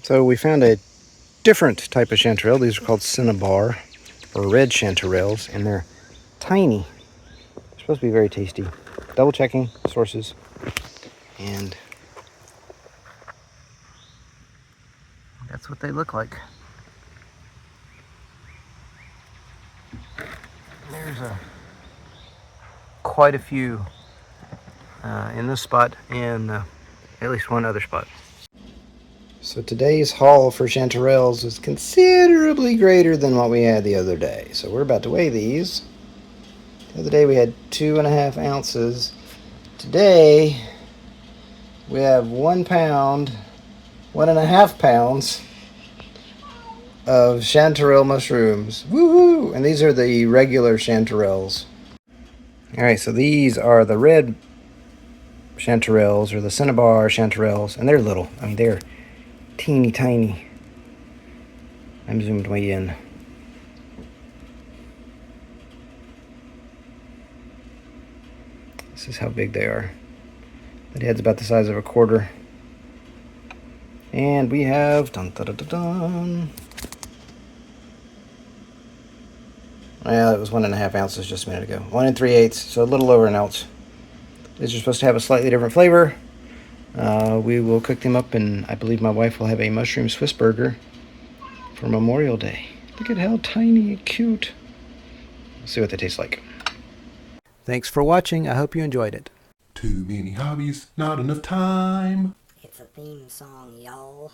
So we found a different type of chanterelle. These are called cinnabar, or red chanterelles, and they're tiny. They're supposed to be very tasty. Double checking sources, and that's what they look like. There's quite a few in this spot and at least one other spot. So today's haul for chanterelles is considerably greater than what we had the other day. So we're about to weigh these. The other day we had 2.5 ounces. Today we have 1 pound, 1.5 pounds of chanterelle mushrooms. Woohoo! And these are the regular chanterelles. Alright, so these are the red chanterelles, or the cinnabar chanterelles, and they're little. I mean, they're teeny tiny. I'm zoomed way in. This is how big they are. That head's about the size of a quarter. And we have dun, dun, dun, dun, dun. Well, it was 1.5 ounces just a minute ago. 1 3/8, so a little over an ounce. These are supposed to have a slightly different flavor. We will cook them up, and I believe my wife will have a mushroom Swiss burger for Memorial Day. Look at how tiny and cute. Let's see what they taste like. Thanks for watching. I hope you enjoyed it. Too many hobbies, not enough time. It's a theme song, y'all.